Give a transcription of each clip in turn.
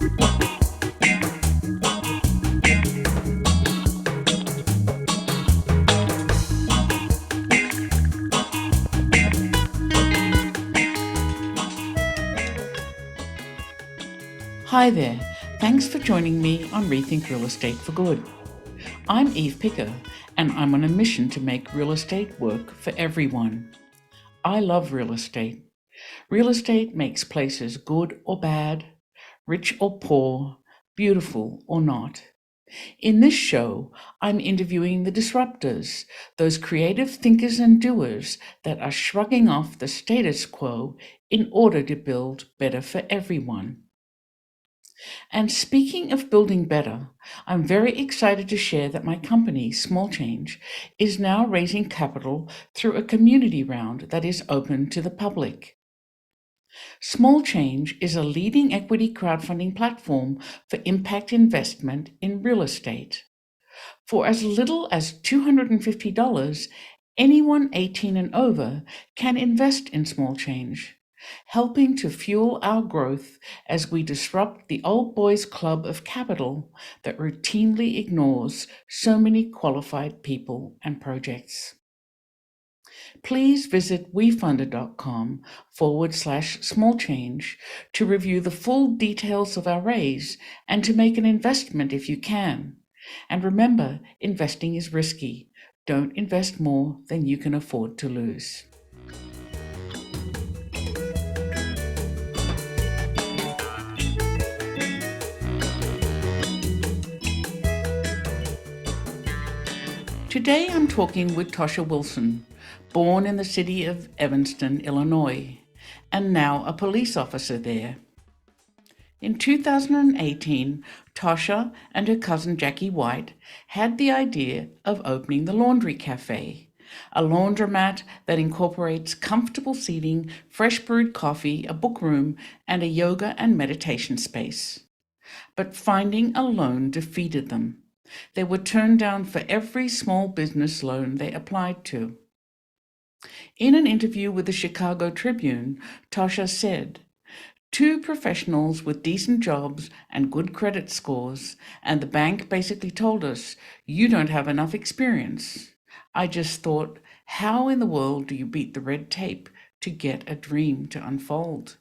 Hi there, thanks for joining me on Rethink Real Estate for Good. I'm Eve Picker, and I'm on a mission to make real estate work for everyone. I love real estate. Real estate makes places good or bad, rich or poor, beautiful or not. In this show, I'm interviewing the disruptors, those creative thinkers and doers that are shrugging off the status quo in order to build better for everyone. And speaking of building better, I'm very excited to share that my company, Small Change, is now raising capital through a community round that is open to the public. Small Change is a leading equity crowdfunding platform for impact investment in real estate. For as little as $250, anyone 18 and over can invest in Small Change, helping to fuel our growth as we disrupt the old boys club of capital that routinely ignores so many qualified people and projects. Please visit wefunder.com/smallchange to review the full details of our raise and to make an investment if you can. And remember, investing is risky. Don't invest more than you can afford to lose. Today I'm talking with Tosha Wilson, born in the city of Evanston, Illinois, and now a police officer there. In 2018, Tosha and her cousin Jackie White had the idea of opening the Laundry Cafe, a laundromat that incorporates comfortable seating, fresh brewed coffee, a book room, and a yoga and meditation space. But finding a loan defeated them. They were turned down for every small business loan they applied to. In an interview with the Chicago Tribune, Tosha said, "Two professionals with decent jobs and good credit scores, and the bank basically told us, you don't have enough experience. I just thought, how in the world do you beat the red tape to get a dream to unfold?"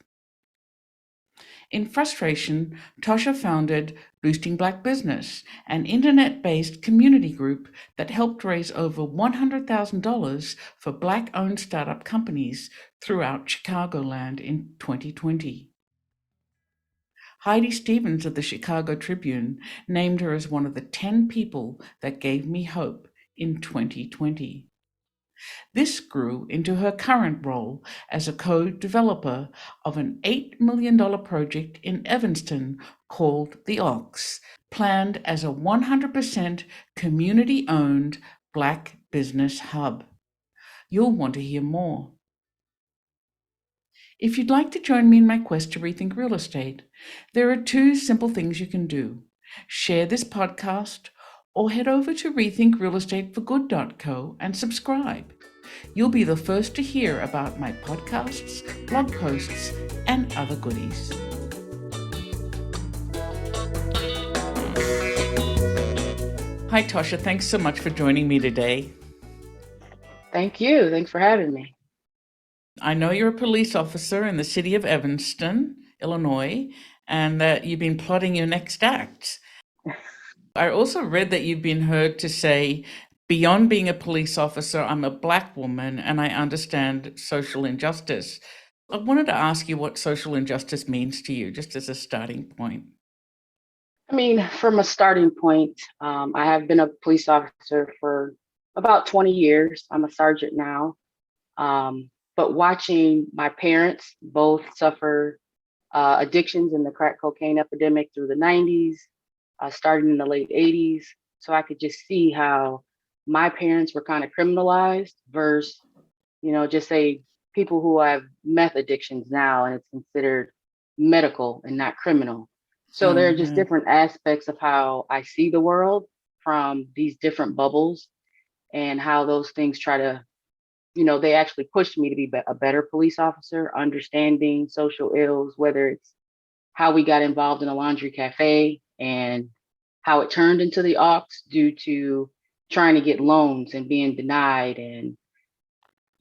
In frustration, Tosha founded Boosting Black Business, an internet-based community group that helped raise over $100,000 for Black-owned startup companies throughout Chicagoland in 2020. Heidi Stevens of the Chicago Tribune named her as one of the 10 people that gave me hope in 2020. This grew into her current role as a co-developer of an $8 million project in Evanston called The Ox, planned as a 100% community-owned Black business hub. You'll want to hear more. If you'd like to join me in my quest to rethink real estate, there are two simple things you can do. Share this podcast or head over to rethinkrealestateforgood.co and subscribe. You'll be the first to hear about my podcasts, blog posts, and other goodies. Hi, Tosha. Thanks so much for joining me today. Thank you. Thanks for having me. I know you're a police officer in the city of Evanston, Illinois, and that you've been plotting your next act. I also read that you've been heard to say, beyond being a police officer, I'm a Black woman and I understand social injustice. I wanted to ask you what social injustice means to you, just as a starting point. I mean, from a starting point, I have been a police officer for about 20 years. I'm a sergeant now. But watching my parents both suffer addictions in the crack cocaine epidemic through the 90s, starting in the late 80s. So I could just see how my parents were kind of criminalized versus, just say people who have meth addictions now and it's considered medical and not criminal. So there are just different aspects of how I see the world from these different bubbles and how those things try to, they actually pushed me to be a better police officer, understanding social ills, whether it's how we got involved in a laundry cafe and how it turned into the aux due to trying to get loans and being denied and,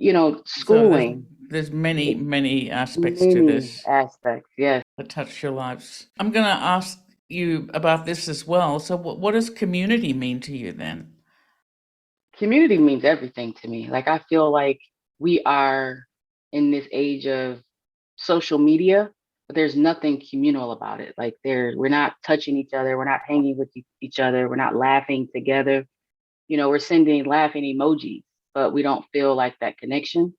So schooling. there's many aspects to Many this aspects, yes. that touch your lives. I'm going to ask you about this as well. So what does community mean to you then? Community means everything to me. Like, I feel like we are in this age of social media, but there's nothing communal about it. Like, we're not touching each other, we're not hanging with each other, we're not laughing together. We're sending laughing emojis, but we don't feel like that connection.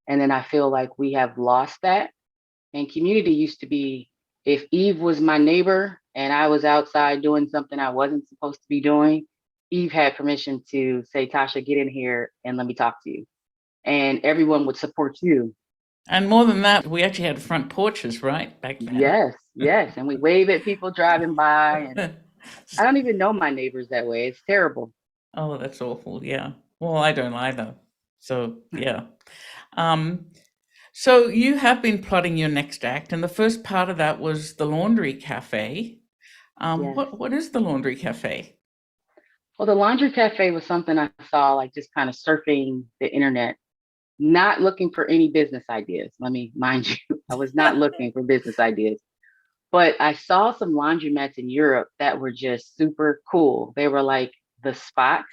And then I feel like we have lost that. And community used to be, if Eve was my neighbor and I was outside doing something I wasn't supposed to be doing, Eve had permission to say, Tasha, get in here and let me talk to you. And everyone would support you. And more than that, we actually had front porches, right, back then. Yes, yes. And we wave at people driving by. And I don't even know my neighbors that way. It's terrible. Oh, that's awful. Yeah. Well, I don't either. So, yeah. Um, so you have been plotting your next act, and the first part of that was the laundry cafe. Yes. What is the laundry cafe? Well, the laundry cafe was something I saw, like, just kind of surfing the internet, not looking for any business ideas. Let me mind you, I was not looking for business ideas. But I saw some laundromats in Europe that were just super cool. They were like the spot,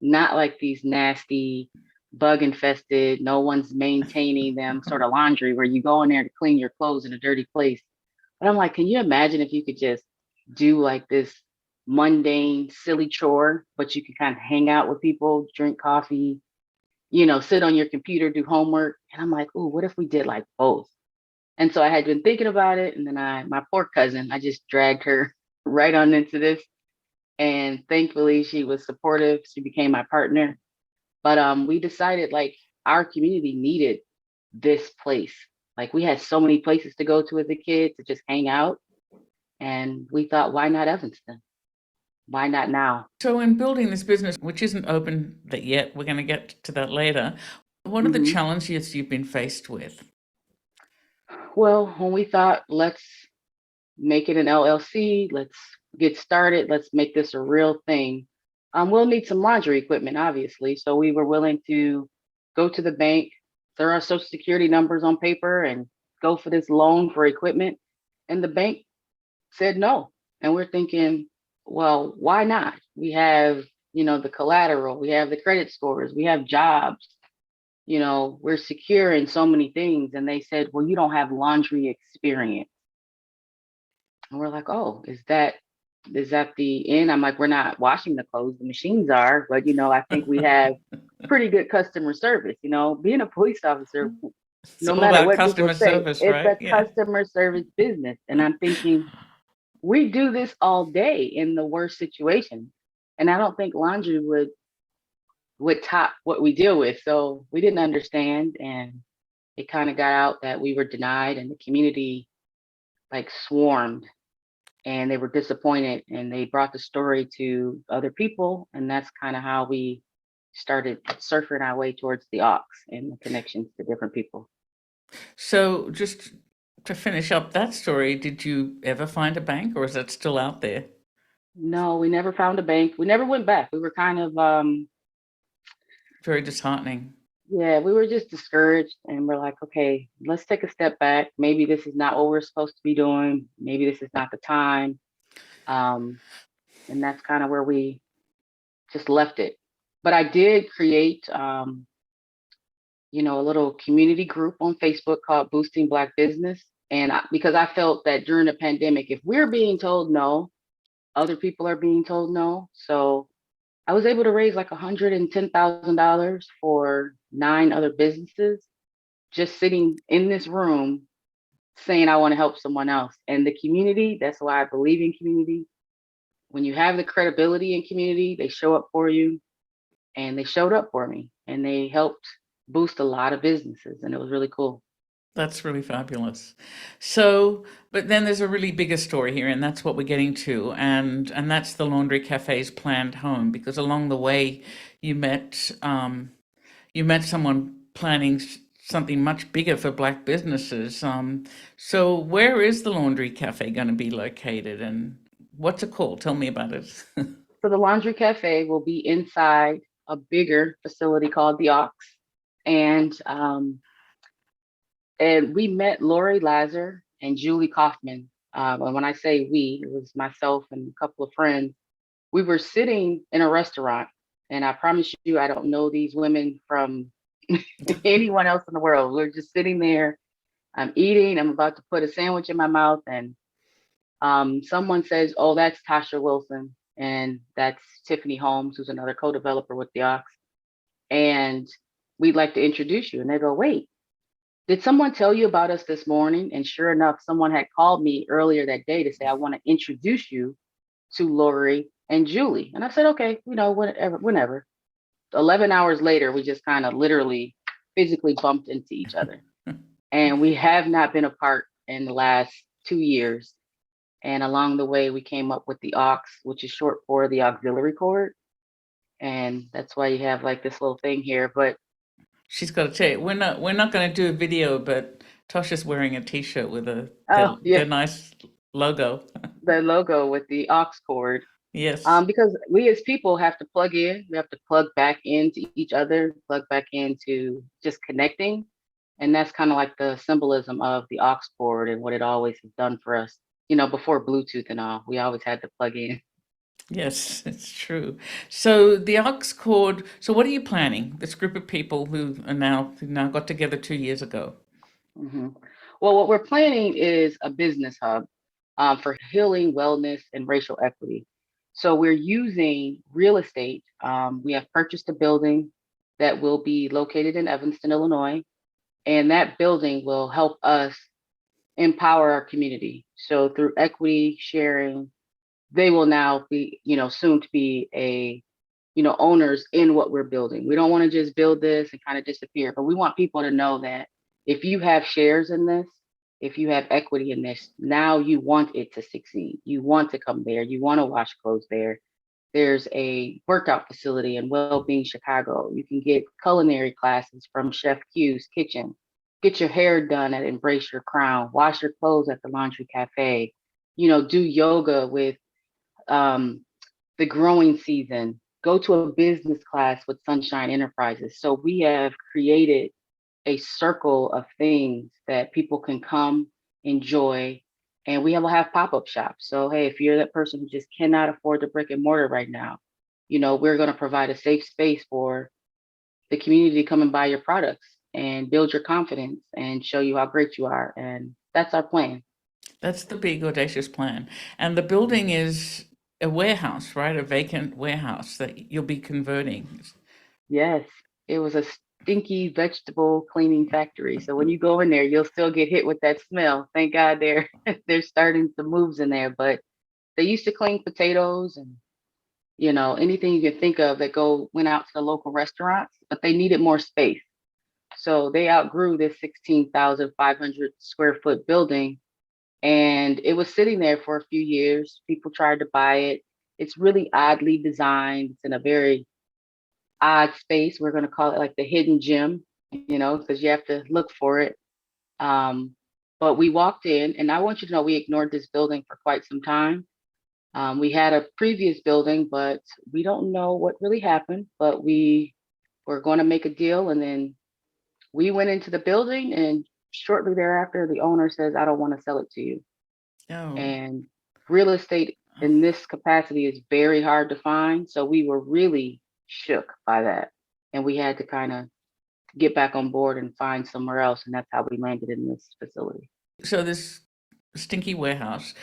not like these nasty, bug infested, no one's maintaining them sort of laundry where you go in there to clean your clothes in a dirty place. But I'm like, can you imagine if you could just do like this mundane, silly chore, but you can kind of hang out with people, drink coffee, sit on your computer, do homework. And I'm like, oh, what if we did like both? And so I had been thinking about it. And then my poor cousin, I just dragged her right on into this. And thankfully she was supportive. She became my partner. But we decided, like, our community needed this place. Like, we had so many places to go to as a kid to just hang out. And we thought, why not Evanston? Why not now? So in building this business, which isn't open yet, we're going to get to that later. What are the hmm challenges you've been faced with? Well, when we thought, let's make it an LLC, let's get started, let's make this a real thing. We'll need some laundry equipment, obviously. So we were willing to go to the bank, throw our social security numbers on paper and go for this loan for equipment. And the bank said no. And we're thinking, well, why not? We have, the collateral, we have the credit scores, we have jobs, we're secure in so many things. And they said, well, you don't have laundry experience. And we're like, oh, is that the end? I'm like, we're not washing the clothes, the machines are, but I think we have pretty good customer service. Being a police officer, It's no all matter about what people customer say, service, it's right? a Yeah. customer service business. And I'm thinking, we do this all day in the worst situation. And I don't think laundry would top what we deal with. So we didn't understand. And it kind of got out that we were denied, and the community like swarmed, and they were disappointed, and they brought the story to other people. And that's kind of how we started surfing our way towards the aux and the connections to different people. So just to finish up that story, did you ever find a bank, or is that still out there? No, we never found a bank. We never went back. We were kind of Very disheartening. yeah, we were just discouraged, and we're like, okay, let's take a step back. Maybe this is not what we're supposed to be doing. Maybe this is not the time. Um, and that's kind of where we just left it. But I did create a little community group on Facebook called Boosting Black Business. And because I felt that during the pandemic, if we're being told no, other people are being told no. So I was able to raise like $110,000 for 9 other businesses, just sitting in this room saying I want to help someone else. And the community, that's why I believe in community. When you have the credibility in community, they show up for you. And they showed up for me, and they helped boost a lot of businesses, and it was really cool. That's really fabulous. So, but then there's a really bigger story here, and that's what we're getting to, and that's the Laundry Cafe's planned home. Because along the way, you met you met someone planning something much bigger for Black businesses. So where is the Laundry Cafe going to be located, and what's it called? Tell me about it. So the Laundry Cafe will be inside a bigger facility called the Ox, and we met Lori Lazar and Julie Kaufman. And when I say we, it was myself and a couple of friends. We were sitting in a restaurant, and I promise you, I don't know these women from anyone else in the world. We're just sitting there. I'm eating. I'm about to put a sandwich in my mouth, and someone says, "Oh, that's Tosha Wilson," and that's Tiffany Holmes, who's another co-developer with the Ox. And we'd like to introduce you. And they go, "Wait, did someone tell you about us this morning?" And sure enough, someone had called me earlier that day to say, "I want to introduce you to Lori and Julie." And I said, "Okay, whenever." 11 hours later, we just kind of literally physically bumped into each other. And we have not been apart in the last 2 years. And along the way, we came up with the aux, which is short for the auxiliary cord. And that's why you have like this little thing here. But She's got to tell you, we're not going to do a video, but Tasha's wearing a T-shirt with oh yeah, the nice logo. the logo with the aux cord. Yes. Because we as people have to plug in, we have to plug back into each other, plug back into just connecting. And that's kind of like the symbolism of the aux cord and what it always has done for us. Before Bluetooth and all, we always had to plug in. Yes, it's true. So the aux cord. So what are you planning? This group of people who now got together 2 years ago. hmm Well, what we're planning is a business hub for healing, wellness, and racial equity. So we're using real estate. We have purchased a building that will be located in Evanston, Illinois, and that building will help us empower our community. So through equity sharing, they will now be, soon to be owners in what we're building. We don't want to just build this and kind of disappear, but we want people to know that if you have shares in this, if you have equity in this, now you want it to succeed. You want to come there. You want to wash clothes there. There's a workout facility in Wellbeing Chicago. You can get culinary classes from Chef Q's Kitchen. Get your hair done at Embrace Your Crown. Wash your clothes at the Laundry Cafe. Do yoga with the growing season. Go to a business class with Sunshine Enterprises. So we have created a circle of things that people can come enjoy. And we will have pop-up shops. So, hey, if you're that person who just cannot afford the brick and mortar right now, we're going to provide a safe space for the community to come and buy your products and build your confidence and show you how great you are. And that's our plan. That's the big audacious plan. And the building is a warehouse, right? A vacant warehouse that you'll be converting. Yes, it was a stinky vegetable cleaning factory. So when you go in there, you'll still get hit with that smell. Thank God they're starting some moves in there. But they used to clean potatoes and anything you can think of that went out to the local restaurants, but they needed more space. So they outgrew this 16,500 square foot building, and it was sitting there for a few years. People tried to buy it. It's really oddly designed. It's in a very odd space. We're going to call it like the hidden gem, because you have to look for it. But we walked in, and I want you to know we ignored this building for quite some time. We had a previous building, but we don't know what really happened. But we were going to make a deal, and then we went into the building, and shortly thereafter, the owner says, "I don't want to sell it to you." Oh, And real estate in this capacity is very hard to find. So we were really shook by that. And we had to kind of get back on board and find somewhere else. And that's how we landed in this facility. so this stinky warehouse.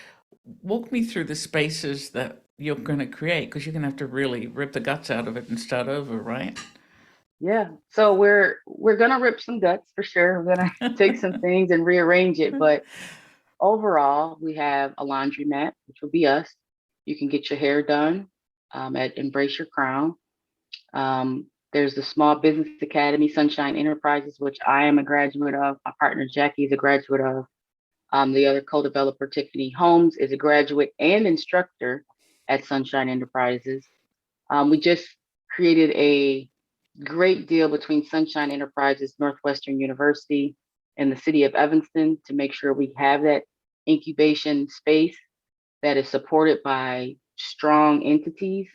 Walk me through the spaces that you're going to create, because you're going to have to really rip the guts out of it and start over, right? Yeah. So we're gonna rip some guts for sure. We're gonna take some things and rearrange it. But overall, we have a laundromat, which will be us. You can get your hair done at Embrace Your Crown. There's the Small Business Academy, Sunshine Enterprises, which I am a graduate of. My partner Jackie is a graduate of. The other co-developer, Tiffany Holmes, is a graduate and instructor at Sunshine Enterprises. We just created a great deal between Sunshine Enterprises, Northwestern University, and the city of Evanston to make sure we have that incubation space that is supported by strong entities.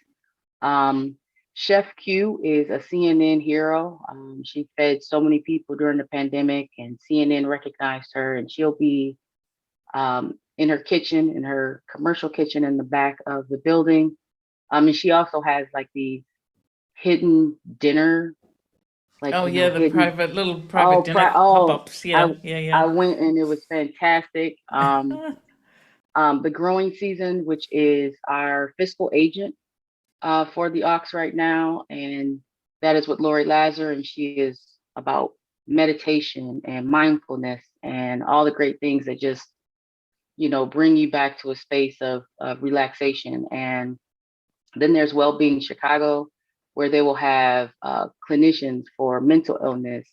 Um, Chef Q is a CNN hero. She fed so many people during the pandemic, and CNN recognized her, and she'll be in her kitchen, in her commercial kitchen in the back of the building. And she also has like these hidden dinner, like Oh you know, yeah, the hidden. little private dinner Oh, pop-ups. Yeah, yeah, I yeah. went and it was fantastic. The growing season, which is our fiscal agent for the Ox right now, and that is with Lori Lazar, and she is about meditation and mindfulness and all the great things that just bring you back to a space of relaxation. And then there's Wellbeing Chicago, where they will have clinicians for mental illness,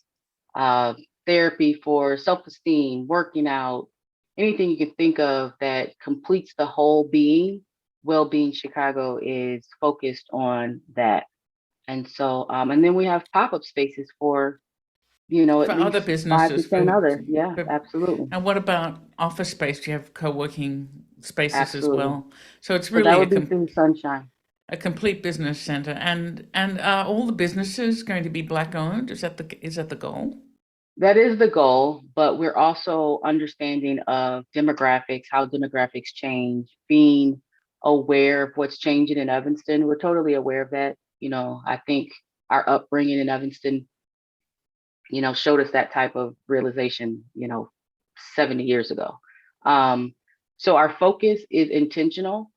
uh, therapy for self-esteem, working out, anything you can think of that completes the whole being. Wellbeing Chicago is focused on that. And so, and then we have pop-up spaces for, For at other least 5 to businesses, 10 other. Yeah, for absolutely. and what about office space? Do you have co-working spaces as Absolutely. well? So it's So that really would be through Sunshine. a complete business center. And are all the businesses going to be black owned? Is that the goal? That is the goal, but we're also understanding of demographics, how demographics change, being aware of what's changing in Evanston. We're totally aware of that. I think our upbringing in Evanston, showed us that type of realization, 70 years ago. Um, so our focus is intentional.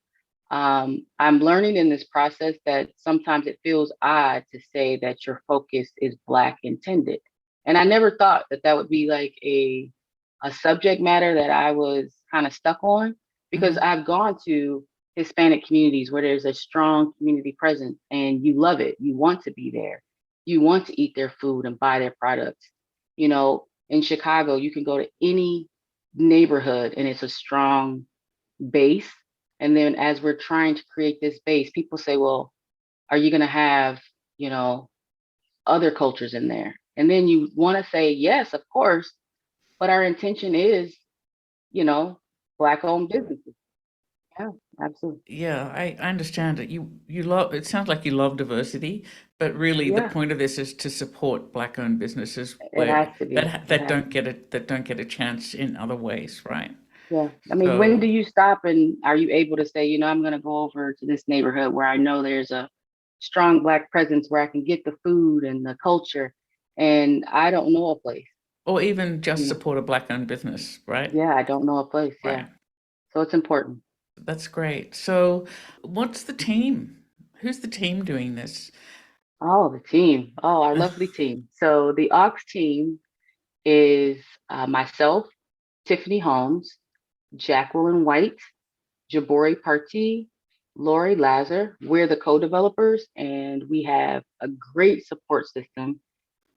I'm learning in this process that sometimes it feels odd to say that your focus is Black intended. And I never thought that that would be like a subject matter that I was kind of stuck on, because Hmm. I've gone to Hispanic communities where there's a strong community presence and you love it. You want to be there. You want to eat their food and buy their products. In Chicago, you can go to any neighborhood and it's a strong base. And then as we're trying to create this base, people say, well, are you going to have, you know, other cultures in there? And then you want to say, yes, of course, but our intention is, you know, Black owned businesses. Yeah, absolutely. Yeah, I understand it. You love it sounds like you love diversity, but really the Yeah, point of this is to support black owned businesses it where has to be. It has to be. that don't get a chance in other ways, right? Yeah. I mean, when do So, you stop and are you able to say, I'm going to go over to this neighborhood where I know there's a strong Black presence where I can get the food and the culture, and I don't know a place, or even you just know? support a black owned business, right? Yeah, I don't know a place. Yeah. Right. So it's important. That's great. So, what's the team? Who's the team doing this? Oh, the team. Oh, our lovely team. So the Aux team is myself, Tiffany Holmes, Jacqueline White, Jabori Partee, Lori Lazar. We're the co-developers, and we have a great support system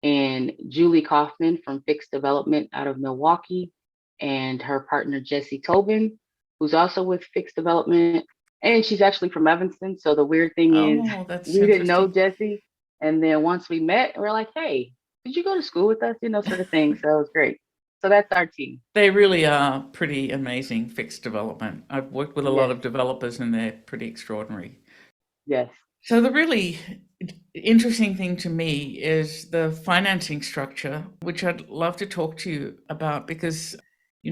in Julie Kaufman from Fixed Development out of Milwaukee, and her partner Jessie Tobin, who's also with Fixed Development, and she's actually from Evanston. So the weird thing is, Oh, that's we didn't know interesting. Jessie, and then once we met, we're like, "Hey, did you go to school with us?" Sort of thing. So it was great. So that's our team. They really are pretty amazing fixed development. I've worked with a lot Yes, of developers and they're pretty extraordinary. yes. So the really interesting thing to me is the financing structure, which I'd love to talk to you about because,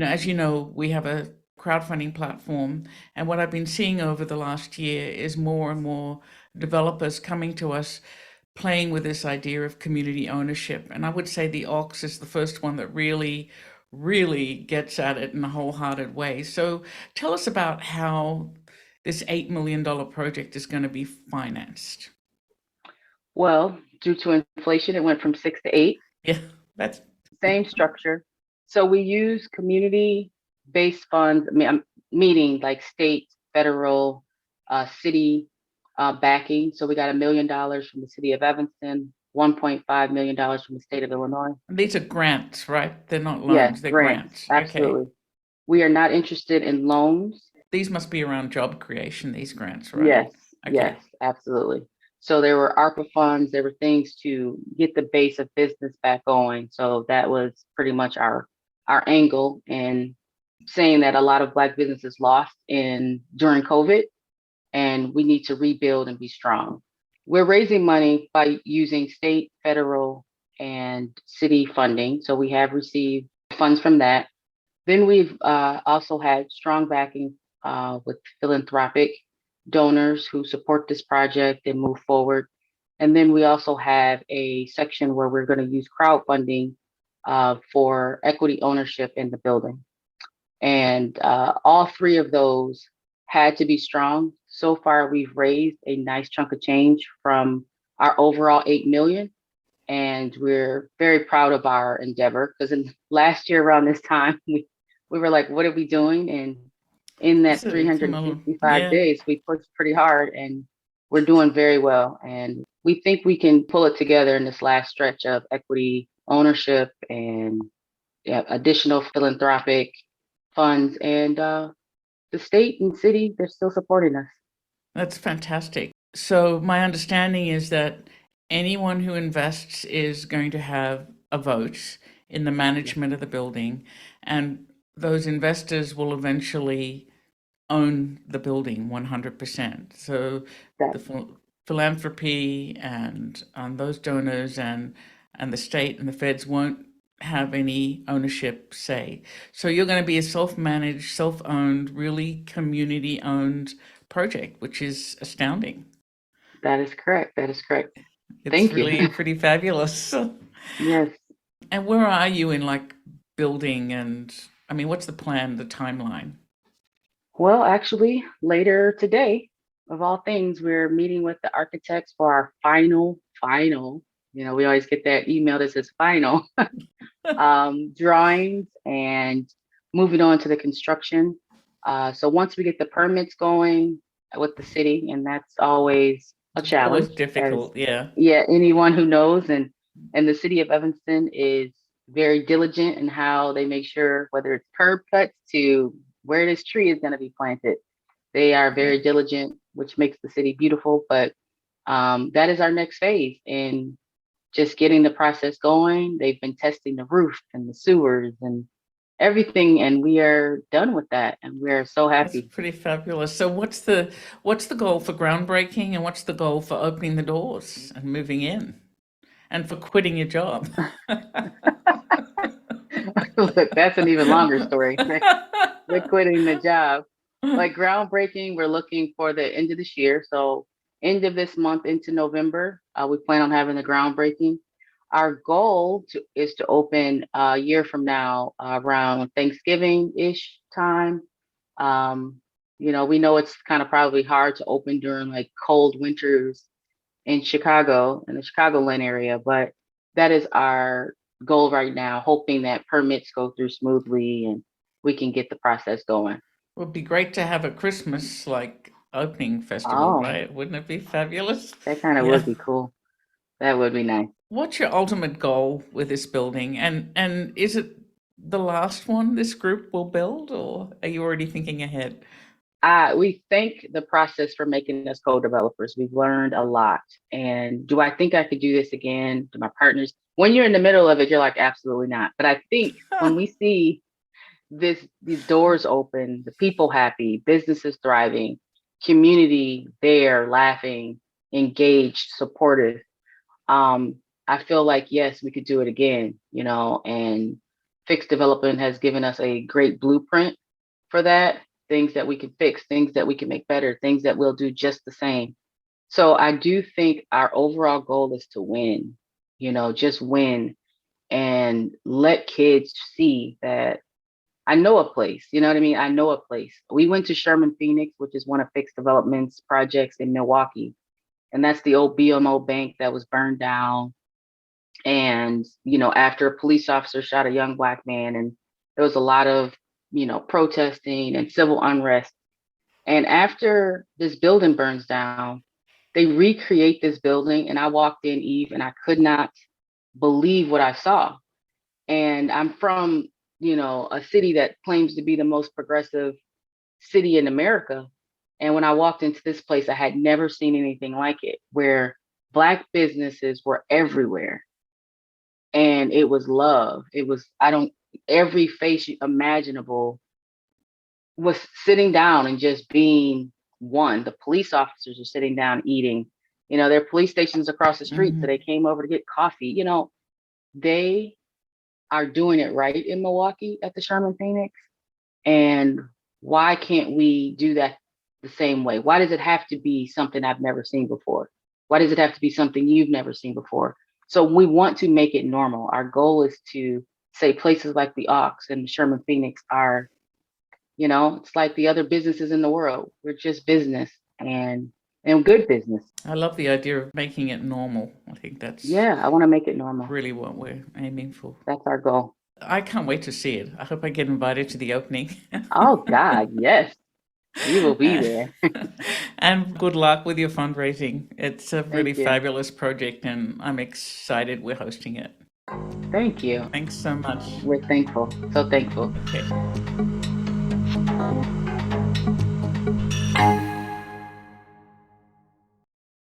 as you know, we have a crowdfunding platform, and what I've been seeing over the last year is more and more developers coming to us playing with this idea of community ownership. And I would say the Ox is the first one that really gets at it in a wholehearted way. So tell us about how this $8 million project is going to be financed. Well, due to inflation, it went from 6 to 8. Yeah, that's Same structure. So we use community-based funds, meaning like state, federal, city backing. So we got $1 million from the city of Evanston, $1.5 million from the state of Illinois. these are grants, right? They're not Yes, loans, they're grants, grants. Okay. absolutely. We are not interested in loans. These must be around job creation, these grants, right? Yes, Okay. yes, absolutely. So there were ARPA funds, there were things to get the base of business back going. So that was pretty much our angle in saying that a lot of Black businesses lost in during COVID, and we need to rebuild and be strong. We're raising money by using state, federal, and city funding. So we have received funds from that. Then we've also had strong backing with philanthropic donors who support this project and move forward. And then we also have a section where we're going to use crowdfunding for equity ownership in the building. And all three of those had to be strong. So far, we've raised a nice chunk of change from our overall 8 million. And we're very proud of our endeavor because last year around this time, we were like, what are we doing? And in that So it's 365 yeah, days, we pushed pretty hard and we're doing very well. And we think we can pull it together in this last stretch of equity ownership and additional philanthropic funds. And the state and city, they're still supporting us. that's fantastic. So my understanding is that anyone who invests is going to have a vote in the Yeah, management of the building, and those investors will eventually own the building 100%. So that the philanthropy and those donors and the state and the feds won't have any ownership say. So you're going to be a self-managed, self-owned, really community-owned project, which is astounding. that is correct. That is correct. It's Thank you. really pretty fabulous. Yes. And where are you in like building and I mean, what's the plan, the timeline? Well, actually, later today, of all things, we're meeting with the architects for our final, we always get that email that says final drawings and moving on to the construction. So once we get the permits going with the city, and that's always a Always challenge, as difficult, yeah. yeah, anyone who knows, and the city of Evanston is very diligent in how they make sure whether it's curb cuts to where this tree is going to be planted. They are Yeah. very diligent, which makes the city beautiful. But that is our next phase in just getting the process going. They've been testing the roof and the sewers and everything, and we are done with that. And we're so That's happy. pretty fabulous. So what's the goal for groundbreaking and what's the goal for opening the doors and moving in and for quitting your job? Look, that's an even longer story. We're quitting the job. Like groundbreaking, we're looking for the end of this year. So end of this month into November, we plan on having the groundbreaking. Our goal is to open a year from now, around Thanksgiving-ish time. Um, we know it's kind of probably hard to open during like cold winters in Chicago, in the Chicagoland area, but that is our goal right now, hoping that permits go through smoothly and we can get the process going. Would be great to have a Christmas like opening festival, Oh, right? Wouldn't it be fabulous? that kind of would Yeah. be cool. That would be nice. What's your ultimate goal with this building? And is it the last one this group will build, or are you already thinking ahead? We thank the process for making us co-developers. We've learned a lot. And do I think I could do this again? Do my partners? When you're in the middle of it, you're like, absolutely not. But I think when we see these doors open, the people happy, businesses thriving, community there, laughing, engaged, supportive, um, I feel like yes, we could do it again, and fixed development has given us a great blueprint for that, things that we can fix, things that we can make better, things that we'll do just the same. So I do think our overall goal is to win, just win and let kids see that I know a place, you know what I mean? I know a place. We went to Sherman Phoenix, which is one of Fixed Development's projects in Milwaukee. And that's the old BMO bank that was burned down. And, after a police officer shot a young Black man, and there was a lot of, protesting and civil unrest. And after this building burns down, they recreate this building. And I walked in, Eve, and I could not believe what I saw. And I'm from, a city that claims to be the most progressive city in America. And when I walked into this place, I had never seen anything like it, where Black businesses were everywhere. And it was love. It was, every face imaginable was sitting down and just being one. The police officers are sitting down eating. There are police stations across the street, so they came over to get coffee. They are doing it right in Milwaukee at the Sherman Phoenix. And why can't we do that the same way? Why does it have to be something I've never seen before? Why does it have to be something you've never seen before? So we want to make it normal. Our goal is to say places like the Ox and the Sherman Phoenix are, it's like the other businesses in the world. We're just business and good business. I love the idea of making it normal. I think that's I want to make it normal. Really what we're aiming for. That's our goal. I can't wait to see it. I hope I get invited to the opening. Oh God, yes. You will be there. And good luck with your fundraising. It's a really fabulous project, and I'm excited we're hosting it. Thank you. Thanks so much. We're thankful. So thankful. Okay.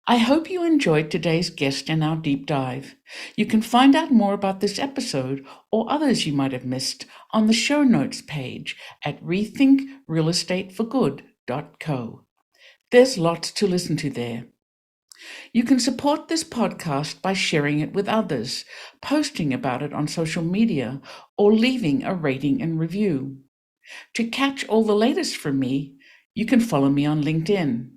I hope you enjoyed today's guest and our deep dive. You can find out more about this episode or others you might have missed on the show notes page at rethinkrealestateforgood.co. There's lots to listen to there. You can support this podcast by sharing it with others, posting about it on social media, or leaving a rating and review. To catch all the latest from me, you can follow me on LinkedIn.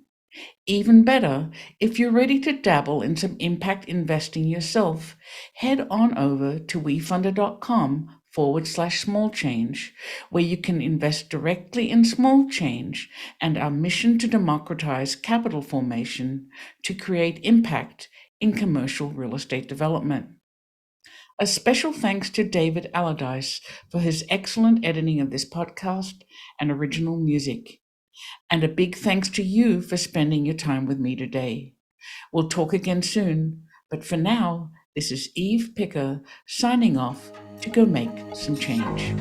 Even better, if you're ready to dabble in some impact investing yourself, head on over to wefunder.com/small change, where you can invest directly in small change and our mission to democratize capital formation to create impact in commercial real estate development. A special thanks to David Allardyce for his excellent editing of this podcast and original music. And a big thanks to you for spending your time with me today. We'll talk again soon, but for now, this is Eve Picker signing off to go make some change.